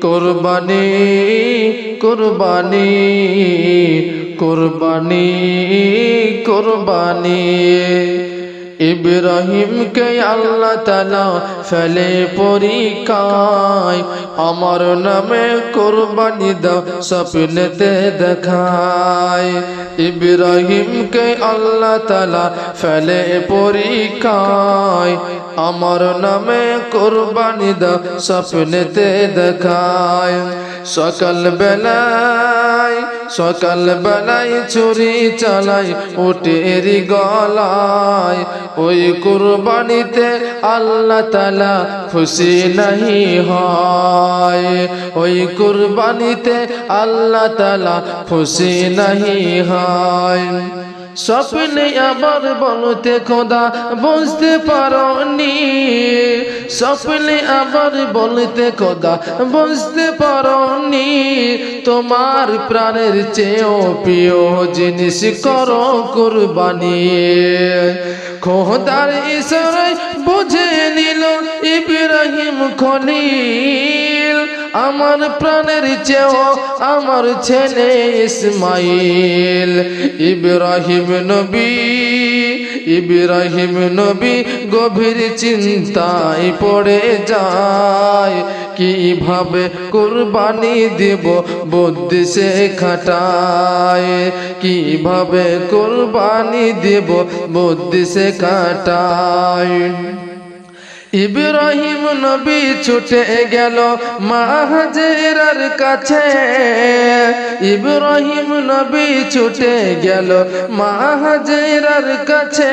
কুরবানি কুরবানি কুরবানি কুরবানি ইব্রাহিমকে আল্লাহ তাআলা ফেলে পরীক্ষায় আমার নামে কুরবানি দাও স্বপ্নেতে দেখায় ইব্রাহিমকে আল্লাহ তাআলা ফেলে পরীক্ষায় আমার নামে কুরবানি দাও স্বপ্নেতে দেখায় সকাল বেলায় ছুরি চালাই উটের গলায় ওই কুরবানিতে আল্লাহ তাআলা খুশি নাহি হয় ওই কুরবানিতে আল্লাহ তাআলা খুশি নাহি হয় স্বপ্নে আবার বলতে খোদা বুঝতে পারোনি স্বপ্নে আবার বলতে খোদা বুঝতে পারোনি তোমার প্রাণের চেয়েও প্রিয় জিনিস করো কুরবানি খোদার ইশারায় বুঝে নিল ইব্রাহিম খলিল আমার প্রাণের চেয়েও আমার ছেলে ইসমাইল ইব্রাহিম নবী গভীর চিন্তায় পড়ে যায় কিভাবে কুরবানি দেব বুদ্ধি সে খাটায় কিভাবে কুরবানি দেব বুদ্ধি সে খাটায় ইব্রাহিম নবী ছুটে গেল মা হাজেরার কাছে ইব্রাহিম নবী ছুটে গেল মা হাজেরার কাছে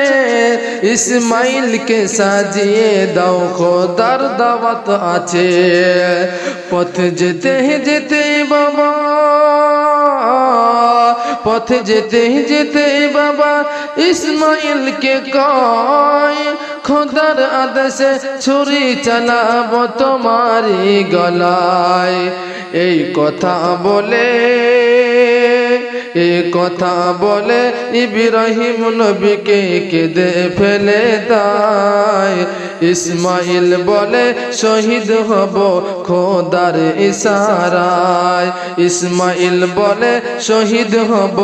ইসমাইলকে সাজিয়ে দাও খোদার দাওয়াত আছে পথ যেতে যেতে বাবা পথে যেতে যেতে বাবা ইসমাইলকে কয় খোদার আদেশে ছুরি চালাবো তোমারি গলায় এই কথা বলে ইব্রাহিম নবীকে কেঁদে ফেলে দেয় ইসমাইল বলে শহীদ হব খোদার ইশারায় ইসমাইল বলে শহীদ হব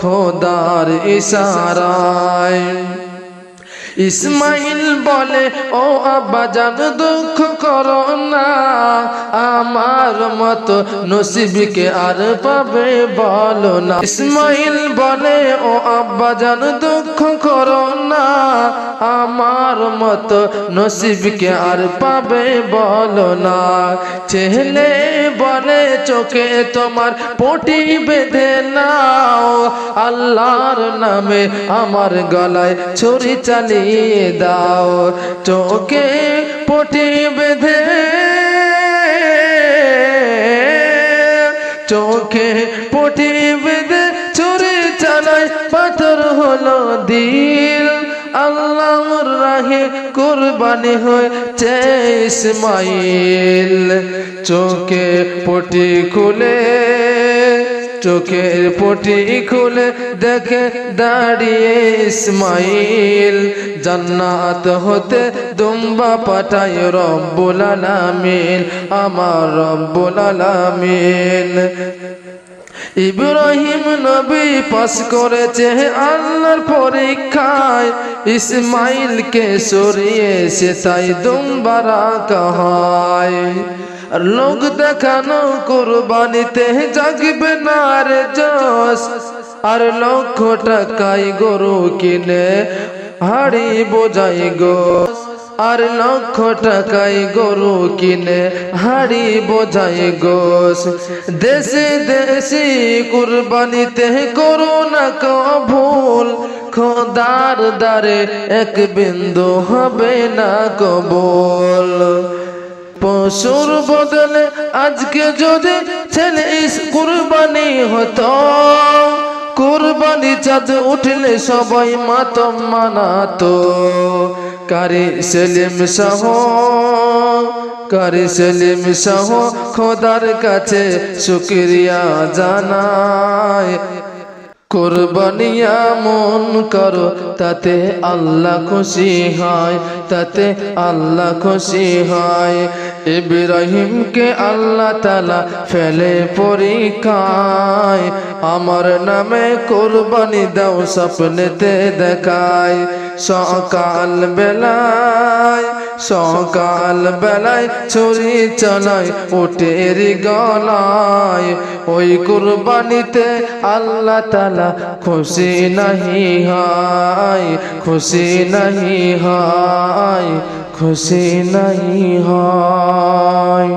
খোদার ইশারায় ইসমাইল বলে ও আব্বাজান দুঃখ করো না আমার মতো নসিবকে আর পাবে বলো না ইসমাইল বলে ও আব্বাজান দুঃখ করো না আমার মতো নসিবকে আর পাবে বলো না ছেলে বলে চোখে তোমার পটি বেঁধে নাও আল্লাহর নামে আমার গলায় ছুরি চালিয়ে দাও চোখে পটি বেঁধে চোখে পটি বেঁধে ছুরি চালায় পাথর হলো দিল আল্লাহর রাহে কুরবানি হয়েছে ইসমাইল চোখে পটি খুলে চোখের পটি খুলে দেখে দাঁড়িয়ে ইসমাইল জান্নাত হতে দুম্বা পাঠায় রব্বুল আলামিন আমার রব্বুল আলামিন ইব্রাহিম নবী পাস করেছে আল্লাহর পরীক্ষায় ইসমাইলকে সরিয়ে সে তাই দুম্বা রাখা হয় লোক দেখানো কুরবানিতে জাগবে না রে জোশ আর লক্ষ টাকায় গরু কিনে হাড়ি বোঝাই গোশ আর লক্ষ টাকায় গরু কিনে হাড়ি বোঝাই গোশ দেশে দেশে কুরবানিতে করো না ভুল খোদার দ্বারে এক বিন্দু হবে না কবুল পশুর বদলে আজকে যদি ছেলে কুরবানি হতো কুরবানি চাঁদ উঠলে সবাই মাতম মানাতো কারি সেলিম শাহ খোদার কাছে শুকরিয়া জানায় কুরবানি এমন করো তাতে আল্লাহ খুশি হয়, তাতে আল্লাহ খুশি হয়। ইব্রাহিমকে আল্লাহ তাআলা ফেলে পরীক্ষায়, আমার নামে কুরবানি দাও স্বপ্নেতে দেখায়। সকাল বেলায় ছুরি চালায় উটের গলায়, ওই কুরবানিতে আল্লাহ তাআলা খুশি নাহি হয়, খুশি নাহি হয়, খুশি নাহি হয়।